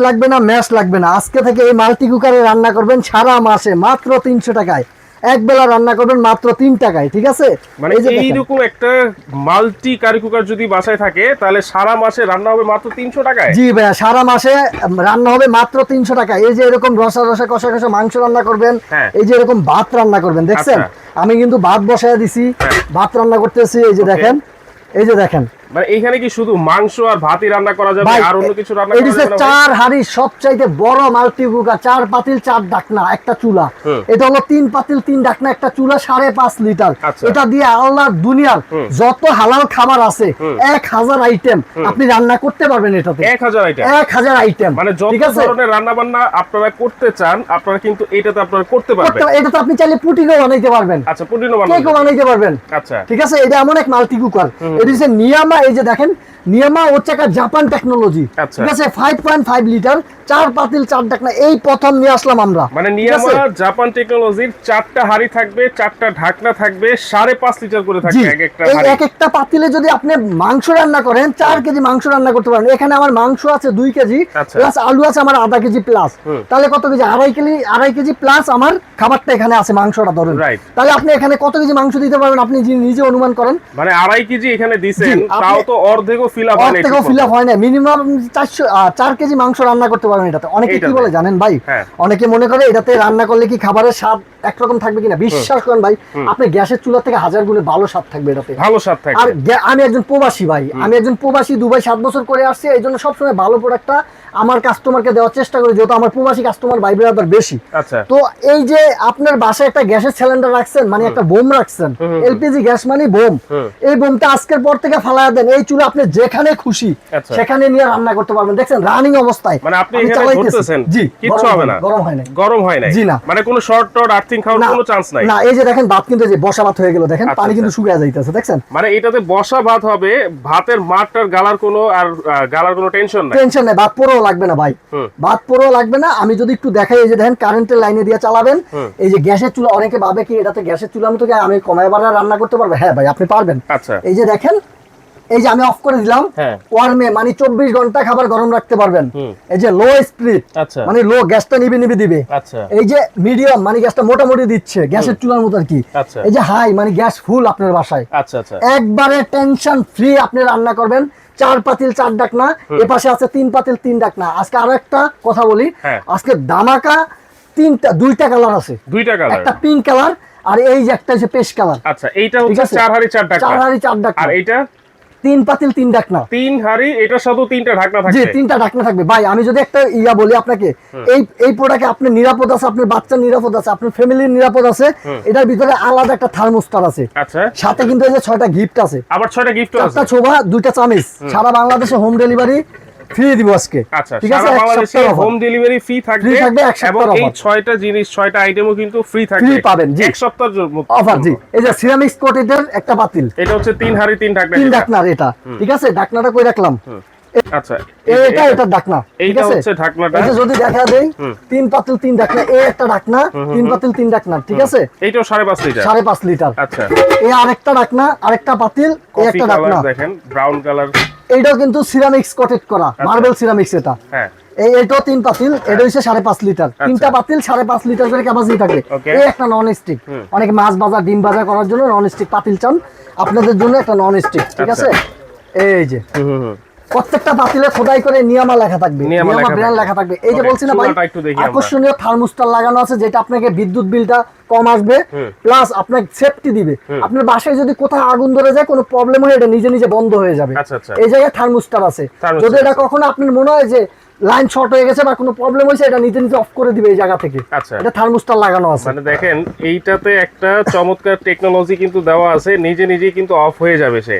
লাগবে না, ম্যাশ লাগবে না। আজকে থেকে এই মাল্টি কুকারে রান্না করবেন সারা মাসে মাত্র 300 টাকায়। এক বেলা রান্না করবেন মাত্র 3 টাকায়, ঠিক আছে? মানে এইরকম একটা মাল্টি কারি কুকার যদি বাসায় থাকে তাহলে সারা মাসে রান্না হবে মাত্র 300 টাকায়। জি ভাইয়া, সারা মাসে রান্না হবে মাত্র 300 টাকায়। এই যে এরকম রসা রসা কষা কষা মাংস রান্না করবেন, এই যে এরকম ভাত রান্না করবেন, দেখছেন আমি কিন্তু ভাত বসায় দিছি, ভাত রান্না করতেছি। এই যে দেখেন, এই যে দেখেন, মানে এইখানে কি শুধু মাংস আর ভাতই রান্না করা যাবে, আর অন্য কিছু রান্না করা যাবে না? 4 হাঁড়ি সবচাইতে বড় মাল্টি কুকার, 4 পাতিল 4 ঢাকনা একটা চুলা। এটা হলো 3 পাতিল 3 ঢাকনা একটা চুলা, 5.5 লিটার। এটা দিয়ে আল্লাহর দুনিয়ার যত হালাল খাবার আছে 1000 আইটেম আপনি রান্না করতে পারবেন এটাতে। 1000 আইটেম, 1000 আইটেম, মানে যত ধরনের রান্না বান্না আপনারা করতে চান আপনারা কিন্তু এটাতে আপনারা করতে পারবেন। এটাতে আপনি চাইলে পুটিও বানাইতে পারবেন। আচ্ছা, পুটিও বানাইতে পারবেন। আচ্ছা, ঠিক আছে? এটা এমন এক মাল্টি কুকার, এটা হচ্ছে নিয়ামা। এই যে দেখেন, নিয়ামা হচ্ছে একটা জাপান টেকনোলজি, ঠিক আছে? 5.5 লিটার 4 পাতিল 4 ঢাকনা, এই প্রথম নিয়ে আসলাম আমরা। মানে নিয়ামা জাপান টেকনোলজির 4টা হাঁড়ি থাকবে, 4টা ঢাকনা থাকবে, 5.5 লিটার করে থাকবে এক একটা হাঁড়ি। এক একটা পাতিলে যদি আপনি মাংস রান্না করেন 4 কেজি মাংস রান্না করতে পারেন। এখানে আমার মাংস আছে 2 কেজি, প্লাস আলু আছে আমার আধা কেজি প্লাস, তাহলে কত কেজি? আড়াই কেজি প্লাস আমার খাবারটা এখানে আছে, মাংসটা ধরেন। তাহলে আপনি এখানে কত কেজি মাংস দিতে পারবেন আপনি নিজে অনুমান করেন। মানে আড়াই কেজি এখানে দিছেন, তাও তো অর্ধেকও ফিল আপ হয় না। মিনিমাম 4 কেজি মাংস রান্না করতে পারবেন এটাতে। অনেকে কি বলে জানেন ভাই, অনেকে মনে করে এটাতে রান্না করলে কি খাবারের স্বাদ একরকম থাকবে কিনা। বিশ্বাস করেন ভাই, আপনি গ্যাসের চুলা থেকে 1000 গুণে ভালো স্বাদ থাকবে এটাতে, ভালো স্বাদ থাকবে। আর আমি একজন প্রবাসী ভাই, আমি একজন প্রবাসী, দুবাই 7 বছর করে আসছি, এই জন্য সবসময় ভালো প্রোডাক্টটা আমার কাস্টমারকে দেওয়ার চেষ্টা করি, যেহেতু আমার প্রবাসী কাস্টমার ভাই ব্রাদার বেশি। তো এই যে আপনার বাসায় একটা গ্যাসের সিলিন্ডার রাখছেন, মানে একটা বোম রাখছেন, এলপিজি গ্যাস মানে বোম, এই বোমটা আজকের পর থেকে ফালায়া দেন, এই চুলা আপনি যেখানে খুশি সেখানে নিয়ে রান্না করতে পারবেন। দেখছেন রানিং অবস্থায়, মানে আপনি এখানে ধরতেছেন, জি, কিছু হবে না, গরম হয় না, গরম হয় না, জি না, মানে কোনো শর্ট টর্ট আর্থিং খাওয়ার কোনো চান্স নাই না। এই যে দেখেন ভাত কিন্তু যে বসা ভাত হয়ে গেল, দেখেন পানি কিন্তু শুকিয়ে যাইতেছে, দেখছেন? মানে এটাতে বসা ভাত হবে, ভাতের মাঠটার গালার কোনো টেনশন নাই, ভাত পোড়াও লাগবে না ভাই, ভাত পোড়াও লাগবে না। আমি যদি একটু দেখাই, এই যে দেখেন কারেন্টের লাইনে দিয়ে চালাবেন। এই যে গ্যাসের চুলা, অনেকে ভাবে কি এটাতে গ্যাসের চুলার মতো আমি কমায় বাড়া রান্না করতে পারবো। হ্যাঁ ভাই, আপনি পারবেন। আচ্ছা, এই যে দেখেন, এই যে আমি অফ করে দিলাম, ওয়ার্মে মানে 24 ঘন্টা খাবার গরম রাখতে পারবেন। এই যে লো স্পিড, মানে লো, গ্যাসটা নিবে দিবে। এই যে মিডিয়াম, মানে গ্যাসটা মোটামুটি দিচ্ছে, গ্যাসের চুলার মতো আর কি। এই যে হাই, মানে গ্যাস ফুল আপনার বাসায়। একবারে টেনশন ফ্রি আপনি রান্না করবেন। 4 পাতিল 4 ঢাকনা, এ পাশে আছে 3 পাতিল 3 ঢাকনা। আজকে আরো একটা কথা বলি, আজকে দামাকা 2টা কালার আছে, 2টা কালার, একটা পিঙ্ক কালার আর এই যে একটা হচ্ছে পেস্ট কালার। আচ্ছা, এইটা হচ্ছে 4 হাঁড়ি 4 ঢাকনা, 4 হাঁড়ি 4 ঢাকনা। আর এইটা 3 পাতিল 3 ঢাকনা, 3 হাঁড়ি, এটার সাথে 3টা ঢাকনা থাকবে। জি, 3টা ঢাকনা থাকবে। ভাই আমি যদি একটা বলি আপনাকে, এই প্রোডাক্টে আপনার নিরাপদ আছে, আপনার বাচ্চার নিরাপদ আছে, আপনার ফ্যামিলির নিরাপদ আছে। এটার ভিতরে আলাদা একটা থার্মোস্টার আছে। আচ্ছা, সাথে কিন্তু এই যে 6টা গিফট আছে, আবার 6টা গিফট আছে, 4টা ছোবা, 2টা চামচ। সারা বাংলাদেশে হোম ডেলিভারি ফ্রি দিব আজকে। আচ্ছা, ঠিক আছে, সারা বাংলাদেশে হোম ডেলিভারি ফ্রি থাকবে এবং এই 6টা জিনিস, 6টা আইটেমও কিন্তু ফ্রি থাকবে, ফ্রি পাবেন। জি, এক সপ্তাহের জন্য অফার। জি, এই যে সিরামিক্স কোটেডের একটা পাতিল, এটা হচ্ছে 3 হাঁড়ি 3 ঢাকনা, 3 ঢাকনার এটা। ঠিক আছে, ঢাকনাটা কই রাখলাম? আচ্ছা, এটা ঢাকনা, এইটা হচ্ছে ঢাকনাটা। এই যে যদি দেখা দেই 3 পাতিল 3 ঢাকনা, এই একটা ঢাকনা, 3 পাতিল 3 ঢাকনা, ঠিক আছে? এইটাও 5.5 লিটার, 5.5 লিটার। আচ্ছা, এই আরেকটা ঢাকনা, আরেকটা পাতিল, এই একটা ঢাকনা দেখেন ব্রাউন কালার, এইটাও কিন্তু সিরামিক্স কোটেড করা, মার্বেল সিরামিক্স এটা। হ্যাঁ, এইটাও 3 পাতিল, এটা হচ্ছে 5.5 লিটার। 3টা পাতিল 5.5 লিটার করে ক্যাপাসিটি থাকে। এই একটা নন স্টিক, অনেকে মাছ ভাজা ডিম ভাজা করার জন্য নন স্টিক পাতিল চান, আপনাদের জন্য একটা নন স্টিক। ঠিক আছে, এই যে প্রত্যেকটা পাতিলে খোদাই করে নিয়ামা লেখা থাকবে, নিয়ামা ব্র্যান্ড লেখা থাকবে। এই যে বলছি না ভাই, আকর্ষণীয় থার্মোস্টার লাগানো আছে, যেটা আপনাকে বিদ্যুৎ বিলটা কম আসবে, প্লাস আপনাকে সেফটি দিবে। আপনার বাসায় যদি কোথাও আগুন ধরে যায়, কোনো প্রবলেম হয়, এটা নিজে নিজে বন্ধ হয়ে যাবে। এই জায়গায় থার্মোস্টার আছে, যদি এটা কখনো আপনার মনে হয় যে লাইন শর্ট হয়ে গেছে বা কোনো প্রবলেম হয়েছে, এটা নিজে নিজে অফ করে দিবে এই জায়গা থেকে। আচ্ছা, এটা থার্মোস্টার লাগানো আছে। মানে দেখেন এইটাতে একটা চমৎকার টেকনোলজি কিন্তু দেওয়া আছে, নিজে নিজেই কিন্তু অফ হয়ে যাবে সে।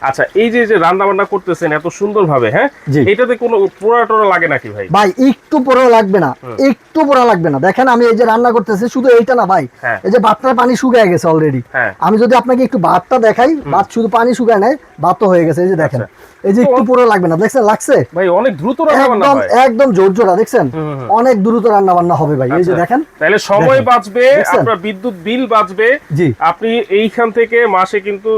আচ্ছা, এই যে রান্না বান্না করতেছেন এত সুন্দর ভাবে, হ্যাঁ, এটাতে কোনো পোড়া টোড়া লাগে নাকি ভাই? ভাই একটু পোড়া লাগবে না, একটু পোড়া লাগবে না। দেখেন আমি এই যে রান্না করতেছি, শুধু এইটা না ভাই, এই যে ভাতটার পানি শুকিয়ে গেছে অলরেডি। আমি যদি আপনাকে একটু ভাতটা দেখাই, ভাত শুধু পানি শুকায় নাই, ভাত তো হয়ে গেছে। এই যে দেখেন, এই যে একটু পোড়া লাগবে না, দেখছেন লাগছে ভাই? অনেক দ্রুত রান্না বান্না হয়, একদম জোরজোরা, দেখছেন? অনেক দ্রুত রান্না বান্না হবে ভাই। এই যে দেখেন, তাহলে সময় বাঁচবে, আপনার বিদ্যুৎ বিল বাঁচবে, আপনি এইখান থেকে মাসে কিন্তু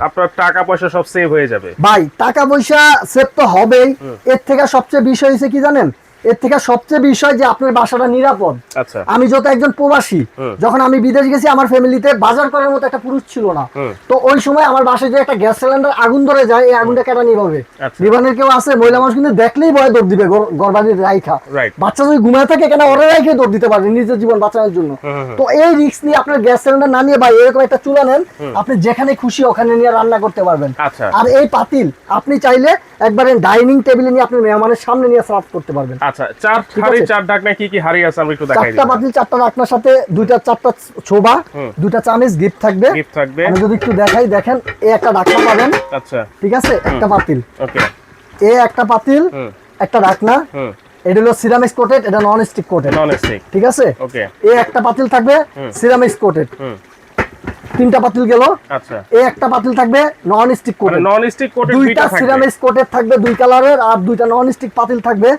আপনার টাকা পয়সা সব সেভ হয়ে যাবে। ভাই টাকা পয়সা সেভ তো হবেই, এর থেকে সবচেয়ে বিষয় হচ্ছে কি জানেন? এর থেকে সবচেয়ে বিষয় যে আপনার বাসাটা নিরাপদ। আচ্ছা, আমি যত একজন প্রবাসী, যখন আমি বিদেশ গেছি আমার ফ্যামিলিতে বাজার করার মতো একটা পুরুষ ছিল না। তো ওই সময় আমার বাসায় যে একটা গ্যাস সিলিন্ডার আগুন ধরে যায়, এই আগুনটা কেটে নিভাবে নিবানের কেউ আছে? মহিলা মানুষ কিন্তু দেখলেই ভয় দৌড় দিবে, গর্ভাবতীর রাইখা। বাচ্চা যদি ঘুমায় থাকে কেন ওরা রাইখে দৌড় দিতে পারবে নিজের জীবন বাঁচানোর জন্য। তো এই রিস্ক নিয়ে আপনার গ্যাস সিলিন্ডার না নিয়ে ভাই এরকম একটা চুলা নেন, আপনি যেখানে খুশি ওখানে নিয়ে রান্না করতে পারবেন। আর এই পাতিল আপনি চাইলে একবারে ডাইনিং টেবিলে নিয়ে আপনি মেহমানের সামনে নিয়ে সার্ভ করতে পারবেন। আচ্ছা, 4 হাঁড়ি 4 ঢাকনা কি কি হাঁড়ি আছে আমরা একটু দেখাই দিই। 4টা পাতিল 4টা ঢাকনার সাথে 4টা ছোবা, 2টা চামচ গিফট থাকবে। আমি যদি একটু দেখাই, দেখেন এই একটা ঢাকনা পাবেন। আচ্ছা, ঠিক আছে, একটা পাতিল, ওকে, এই একটা পাতিল, একটা ঢাকনা। এটা হলো সিরামিক্স কোটেড, এটা নন স্টিক কোটেড, ঠিক আছে, ওকে। এই একটা পাতিল থাকবে সিরামিক্স কোটেড, 3টা পাতিল গেল। আচ্ছা, এই একটা পাতিল থাকবে নন স্টিক কোটেড, দুইটা সিরামিক্স কোটেড থাকবে 2 কালারের, আর 2টা নন স্টিক পাতিল থাকবে।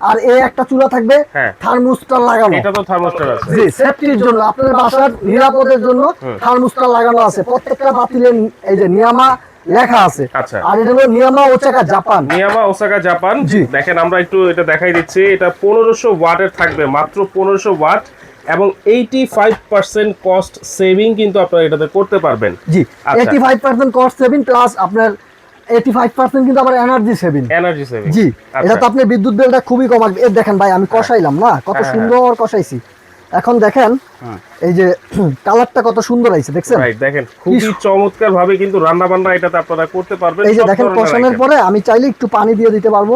আর এই একটা চুলা থাকবে থার্মোস্টার লাগানো, এটা তো থার্মোস্টার আছে, জি, সেফটির জন্য, আপনার বাসার নিরাপদের জন্য থার্মোস্টার লাগানো আছে। প্রত্যেকটা পাতিলের এই যে নিয়ামা লেখা আছে। আর এটা হলো নিয়ামা ওসাকা জাপান, দেখেন আমরা একটু এটা দেখাই দিচ্ছি। এটা 1500 ওয়াটের থাকবে, মাত্র 1500 ওয়াট, এবং 85% কস্ট সেভিং কিন্তু আপনারা এটাতে করতে পারবেন। জি, 85% কস্ট সেভিং প্লাস আপনার 85% কিন্তু আবার এনার্জি সেভিং। জি, এটা তো আপনি বিদ্যুৎ বিলটা খুবই কম আসবে। এই দেখেন ভাই, আমি কষাইলাম না, কত সুন্দর কষাইছি। এখন দেখেন এই যে কালারটা কত সুন্দর আইছে, দেখছেন? রাইট, দেখেন খুবই চমৎকার ভাবে কিন্তু রান্না বান্না এটাতে আপনারা করতে পারবেন। এই যে দেখেন কষানোর পরে আমি চাইলে একটু পানি দিয়ে দিতে পারবো।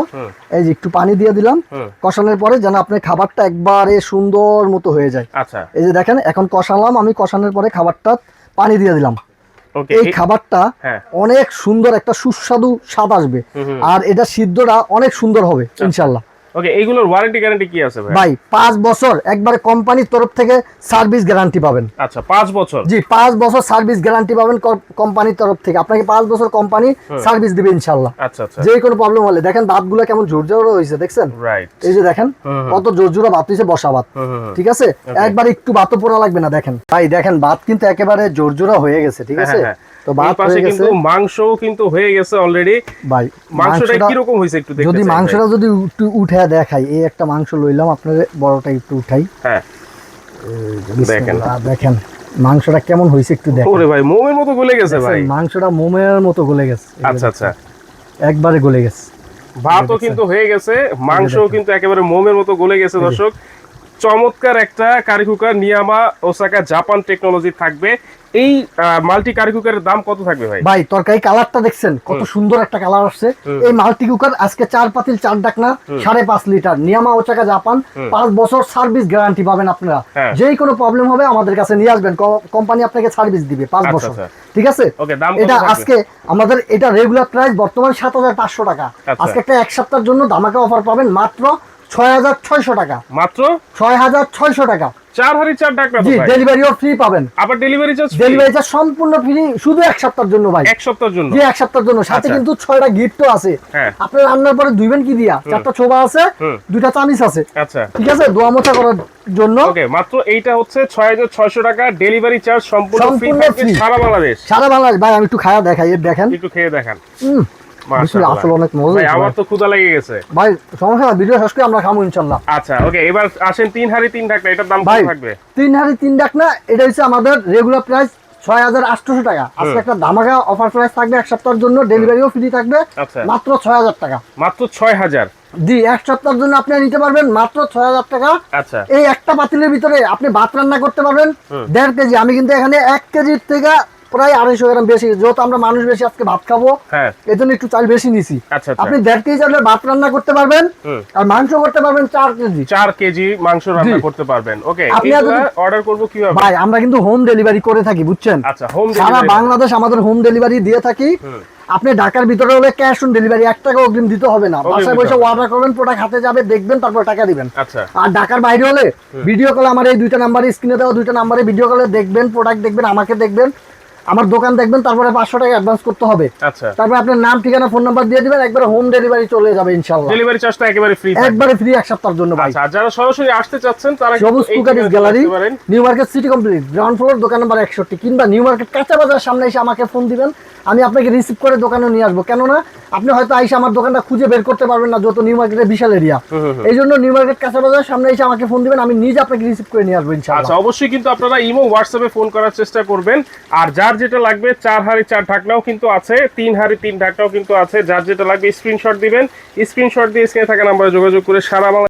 এই যে একটু পানি দিয়ে দিলাম কষানোর পরে, যেন আপনার খাবারটা একবারে সুন্দর মতো হয়ে যায়। আচ্ছা, এই যে দেখেন এখন কষালাম আমি, কষানোর পরে খাবারটা পানি দিয়ে দিলাম। এই খাবারটা অনেক সুন্দর একটা সুস্বাদু স্বাদ আসবে, আর এটা সিদ্ধটা অনেক সুন্দর হবে ইনশাআল্লাহ। ওকে, এইগুলোর ওয়ারেন্টি গ্যারান্টি কি আছে ভাই? ভাই 5 বছর একবারে কোম্পানির তরফ থেকে সার্ভিস গ্যারান্টি পাবেন। আচ্ছা, 5 বছর? জি, 5 বছর সার্ভিস গ্যারান্টি পাবেন কোম্পানির তরফ থেকে। আপনাকে 5 বছর কোম্পানি সার্ভিস দিবে ইনশাআল্লাহ। আচ্ছা আচ্ছা, যে কোনো প্রবলেম হলে। দেখেন ভাতগুলো কেমন ঝুরঝুরে হইছে, দেখছেন? রাইট, এই যে দেখেন কত ঝুরঝুরে ভাত হইছে, বসা ভাত, ঠিক আছে, একবার একটু ভাতও পোড়া লাগবে না। দেখেন ভাই, দেখেন ভাত কিন্তু একেবারে ঝুরঝুরে হয়ে গেছে, ঠিক আছে। তো ভাত পাশে কিন্তু মাংসও কিন্তু হয়ে গেছে অলরেডি। ভাই মাংসটা কি রকম হইছে একটু দেখতে চাই। যদি মাংসটা যদি একটু উঠে দেখাই, এই একটা মাংস লইলাম, আপনাদের বড়টা একটু উঠাই। হ্যাঁ, দেখেন দেখেন মাংসটা কেমন হইছে একটু দেখেন। ওরে ভাই, মোমের মতো গলে গেছে ভাই, মাংসটা মোমের মতো গলে গেছে। আচ্ছা আচ্ছা, একবারে গলে গেছে। ভাতও কিন্তু হয়ে গেছে, মাংসও কিন্তু একেবারে মোমের মতো গলে গেছে। দর্শক, চমৎকার একটা কারি কুকার নিয়ামা ওসাকা জাপান টেকনোলজি থাকবে। এই মাল্টি কারি কুকারের দাম কত থাকবে ভাই? ভাই তরকারি কালারটা দেখছেন কত সুন্দর একটা কালার আসছে। এই মাল্টি কুকার আজকে 4 পাতিল 4 ঢাকনা 5.5 লিটার নিয়ামা ওসাকা জাপান, 5 বছর সার্ভিস গ্যারান্টি পাবেন আপনারা। যেই কোনো প্রবলেম হবে আমাদের কাছে নিয়ে আসবেন, কোম্পানি আপনাকে সার্ভিস দিবে 5 বছর, ঠিক আছে। এটা আজকে আমাদের এটা রেগুলার প্রাইস বর্তমান 7500 টাকা। আজকে একটা এক সপ্তাহের জন্য ধামাকা অফার পাবেন মাত্র 6600 টাকা, মাত্র 6600 টাকা। 4 হাঁড়ি 4 ঢাকনা, জি, ডেলিভারিও ফ্রি পাবেন। আবার ডেলিভারি চার্জ সম্পূর্ণ ফ্রি, শুধু এক সপ্তাহের জন্য ভাই, এক সপ্তাহের জন্য, জি, এক সপ্তাহের জন্য। সাথে কিন্তু 6টা গিফটও আছে। আপনি রান্নার পরে ধুইবেন কি দিয়া, 4টা ছোবা আছে, 2টা চামিচ আছে। আচ্ছা, ঠিক আছে, দোয়া মোছা করার জন্য। ওকে, মাত্র এইটা হচ্ছে 6600 টাকা, ডেলিভারি চার্জ সম্পূর্ণ ফ্রি সারা বাংলাদেশ। সারা বাংলাদেশ। ভাই আমি একটু খায়া দেখাই, দেখেন, একটু খেয়ে দেখান। অনেক মজা, আমার তো ক্ষুধা লেগে গেছে ভাই। সমস্যা না, ভিডিও শেষ করে আমরা খাবো ইনশাআল্লাহ। আচ্ছা, ওকে, এবার আসেন 3 হাঁড়ি 3 ঢাকনা, এটার দাম কত থাকবে? 3 হাঁড়ি 3 ঢাকনা, এটা হচ্ছে আমাদের রেগুলার প্রাইস 6800 টাকা। আজকে একটা ধামাকা অফার প্রাইস থাকবে এক সপ্তাহের জন্য, ডেলিভারিও ফ্রি থাকবে মাত্র 6000 টাকা। মাত্র 6000? জি, এক সপ্তাহের জন্য আপনি নিতে পারবেন মাত্র 6000 টাকা। আচ্ছা, এই একটা পাতিলের ভিতরে আপনি ভাত রান্না করতে পারবেন 1.5 কেজি। আমি কিন্তু এখানে 1 কেজির থেকে প্রায় 250 গ্রাম বেশি, যেহেতু আমরা মানুষ বেশি আজকে ভাত খাবো, এই জন্য একটু চাল বেশি নিছি। আপনি 1.5 কেজি চালের ভাত রান্না করতে পারবেন, আর মাংস করতে পারবেন 4 কেজি মাংস রান্না করতে পারবেন। ওকে, আপনি অর্ডার করব কিভাবে ভাই? আমরা কিন্তু হোম ডেলিভারি করে থাকি, বুঝছেন? আচ্ছা, হোম ডেলিভারি সারা বাংলাদেশ আমাদের হোম ডেলিভারি দিয়ে থাকি। আপনি ঢাকার ভিতরে হলে ক্যাশ অন ডেলিভারি, 1 টাকা অগ্রিম দিতে হবে না। বাসায় বসে অর্ডার করবেন, প্রোডাক্ট হাতে যাবে, দেখবেন, তারপর টাকা দিবেন। আচ্ছা, আর ঢাকার বাইরে হলে ভিডিও কলে আমার এই 2টা নাম্বারে, স্ক্রিনে দেওয়া 2টা নাম্বারে ভিডিও কলে দেখবেন, প্রোডাক্ট দেখবেন, আমাকে দেখবেন, আমার দোকান দেখবেন, তারপরে 500 টাকা অ্যাডভান্স করতে হবে। আচ্ছা, তারপর আপনার নাম, ঠিকানা, ফোন নাম্বার দিয়ে দিবেন, একবার হোম ডেলিভারি চলে যাবে ইনশাআল্লাহ। ডেলিভারি চার্জটা একেবারে ফ্রি, একবারে ফ্রি এক সপ্তাহের জন্য ভাই। আচ্ছা, আর যারা সরাসরি আসতে চাচ্ছেন তারা সবুজ এই কুকারিজ ঠিকানাতে গ্যালারি, আসতে পারেন। New market city complex, ground floor, দোকান নাম্বার 61, কিংবা নিউ মার্কেট কাঁচা বাজার সামনে এসে আমাকে ফোন দিবেন, আমি আপনাকে রিসিভ করে দোকানে নিয়ে আসবো। কেননা আপনি হয়তো আইসা আমার দোকানটা খুঁজে বের করতে পারবেন না, যত নিউ মার্কেটের বিশাল এরিয়া। এই জন্য নিউ মার্কেট কাঁচা বাজার সামনে এসে আমাকে ফোন দিবেন, আমি নিজে আপনাকে রিসিভ করে নিয়ে আসবো ইনশাআল্লাহ। আচ্ছা, অবশ্যই কিন্তু আপনারা ইমো হোয়াটসঅ্যাপে ফোন করার চেষ্টা করবেন। আর যার যেটা লাগবে 4 হাঁড়ি 4 ঢাকনাও কিন্তু আছে, 3 হাঁড়ি 3 ঢাকনাও কিন্তু আছে। যার যেটা লাগবে স্ক্রিনশট দিবেন, স্ক্রিনশট দিয়ে স্ক্রিনে থাকা নম্বরে যোগাযোগ করে সারা